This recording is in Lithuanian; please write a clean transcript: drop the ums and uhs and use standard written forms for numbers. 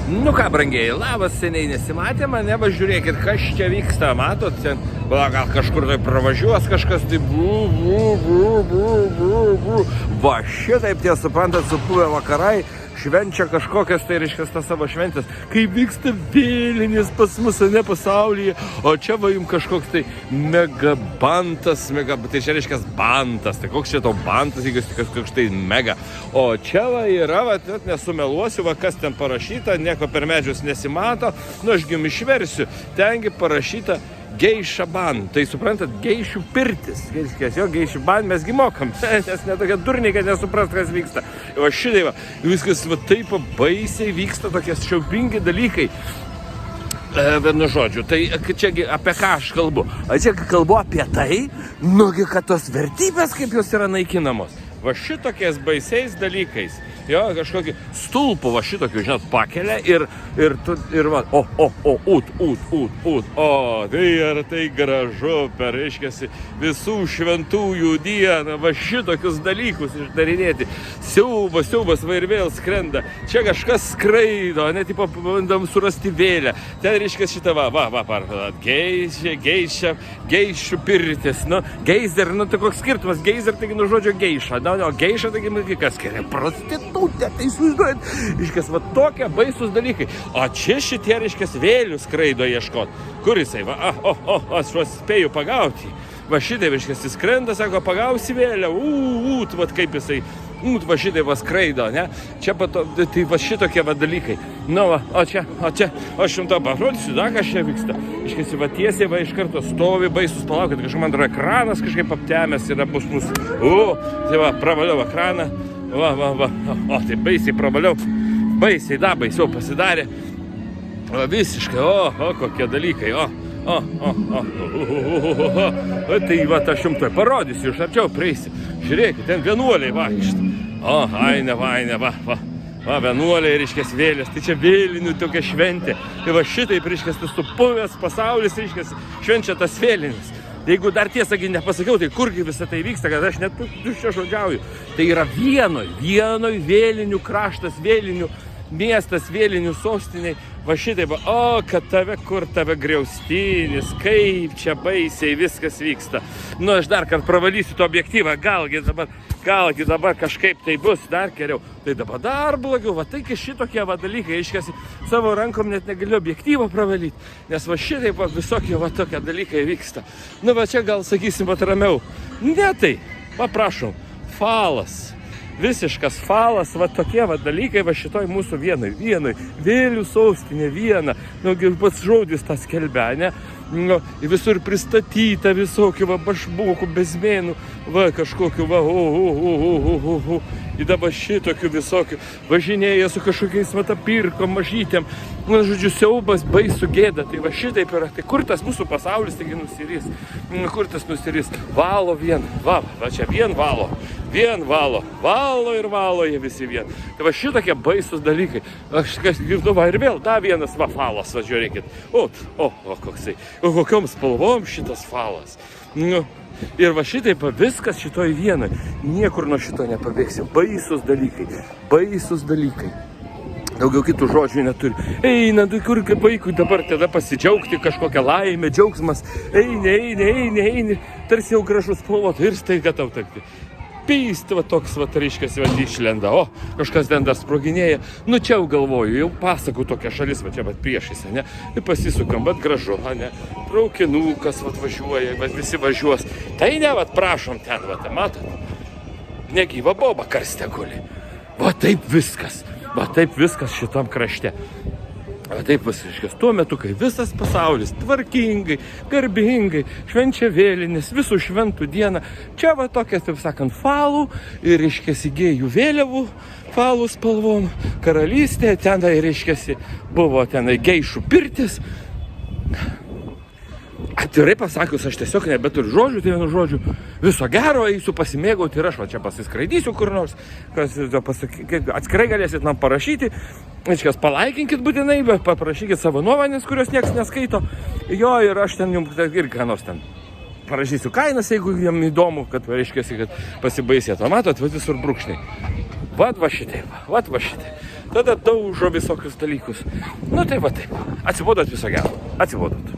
Nu ką, brangiai, labas, seniai nesimatė mane, va žiūrėkit, kas čia vyksta, matot, ten, va, gal kažkur tai pravažiuos kažkas, tai va, šitaip tie suprantat, supuvę vakarai, švenčia kažkokias, tai reiškia tas savo šventės, kai vyksta vėlinės pas mus, ne pasaulyje, o čia va jums kažkoks tai megabantas, tai čia reiškia bantas, tai koks čia tau bantas, jeigu kažkoks tai mega, o čia va yra, va, nesumeluosiu, va, kas ten parašyta, nieko per medžius nesimato, nu aš jums išversiu, tengi parašyta geiša ban, tai suprantat, geišių pirtis, jo geišių ban mes gi mokam, nes netokia durniai, kad nesuprast, kas vyksta. Va šitai va, viskas va taip baisiai vyksta, tokie šiaubingi dalykai. Vienu žodžiu, tai čiagi apie ką aš kalbu? A čia kalbu apie tai, nugi kad tos vertybės, kaip jos yra naikinamos. Va šitokiais baisiais dalykais. Jo, kažkokį stulpų va šitokių, žinot, pakelia ir va, tai ar tai gražu, per, reiškiasi, visų šventųjų dieną, va šitokius dalykus išdarinėti. Siaubas, va ir vėl skrenda. Čia kažkas skraido, ne, tipo, bandom surasti vėlę. Ten, reiškiasi, šitą, geišių pirtis, nu, geizer, nu, tai koks skirtumas, geizer, taigi, nu, žodžio geiša, o geiša, taigi, kas skiria, prostitutė, tai įsivaizduojat, reiškias, va tokie baisus dalykai, o čia šitie, reiškias, vėlių skraido ieškot, kur jisai, va, aš spėju pagauti, va šitai, reiškias, jis skrenda, sako, pagausi vėlę, va kaip jisai, va šitai va skraido, ne, čia tai va šitokie va dalykai, nu va, o čia, aš jums tą parodysiu, da, kas čia vyksta, iškėsi, va tiesiai, va iš karto stovi, baisus, palaukit, kažkaip man atrodo ekranas kažkaip aptemęs yra bus mūsų, tai va, pravaliau ekraną, va, tai baisiai pravaliau, baisiau pasidarė, va visiškai, kokie dalykai, tai va, aš jums tai parodysiu, iš arčiau prieisi, žiūrėkit, ten vienuoliai vaikšta, aine, va, vienuoliai, reiškias, vėlės, tai čia vėlinių tokia šventė, tai va šitaip, reiškias, tas supuvęs pasaulis, reiškias, švenčia tas vėlinis. Jeigu dar tiesągi nepasakiau, tai kurgi visą tai vyksta, kad aš net tuščia žodžiauju. Tai yra vienoj vėlinių kraštas, vėlinių miestas, vėlinių sostiniai. Va šitaip, kad kur tave griaustinis, kaip čia baisiai viskas vyksta. Nu, aš dar kart pravalysiu to objektyvą, galgi dabar kažkaip tai bus dar geriau. Tai dabar dar blogiau, va tai šitokie va dalykai, aiškiasi, savo rankom net negaliu objektyvo pravalyti, nes va šitaip va visokie va tokie dalykai vyksta. Nu, va čia gal sakysim, va ramiau. Ne tai, va prašom, falas. Visiškas falas, va tokie va dalykai, va šitoj mūsų vienoj, vėlių sostinė viena, nu, pats žodis tas skelbia, ne, nu, visur pristatyta visokių, va, bašbukų, bezmėnų, va, kažkokių, va, į dabar šitokių visokių, važinėja su kažkokiais matapirkom, mažytėm, nu, žodžiu, siaubas, baisų gėda, tai va šitaip yra, tai kur tas mūsų pasaulis, taigi nusirys, valo vien, va čia vien valo jie visi vien. Tai va šitokie baisus dalykai. Aš girdau, va ir vėl, da vienas va falas, va žiūrėkit. Koksai, kokiom spalvom šitas falas. Nu, ir va šitaip viskas šitoj vienoj. Niekur nuo šito nepabėgsi. Baisus dalykai. Daugiau kitų žodžių neturi. Eina, kur kaip vaikui dabar tada pasidžiaugti, kažkokią laimę, džiaugsmas. Eini. Tarsi jau gražus spalvot ir staiga tau taip. Pyst, va toks, va, reiškiasi, va, išlenda, kažkas ten dar sproginėja. Nu, čia jau galvoju, jau pasakau tokia šalis, va, čia, va, priešais, ne, ir pasisukam, bet gražu, ne, traukinukas, va, važiuoja, va, visi važiuos. Tai ne, va, prašom ten, va, matot, negyva boba karste guli. Va, taip viskas šitam krašte. Va taip visiškas, tuo metu, kai visas pasaulis tvarkingai, garbingai švenčia vėlinis, visų šventų dieną, čia va tokia, taip sakant, falų ir reiškiasi gėjų vėliavų, falų spalvom, karalystė, tenai reiškiasi buvo tenai geišų pirtis. Atvirai pasakius, aš tiesiog nebeturiu žodžių, tai vienu žodžiu, viso gero, eisiu pasimėgauti ir aš va čia pasiskraidysiu kur nors, atskirai galėsit man parašyti, palaikinkit būtinai, bet paprašykit savo nuomonės, kurios niekas neskaito, jo ir aš ten jums ir ką nors ten parašysiu kainas, jeigu jam įdomu, kad reiškiasi, kad pasibaisėtų, matot, va visur brūkšniai. Va šitai. tada daužo visokius dalykus. Nu tai va taip, atsibodot viso gero, atsibodot.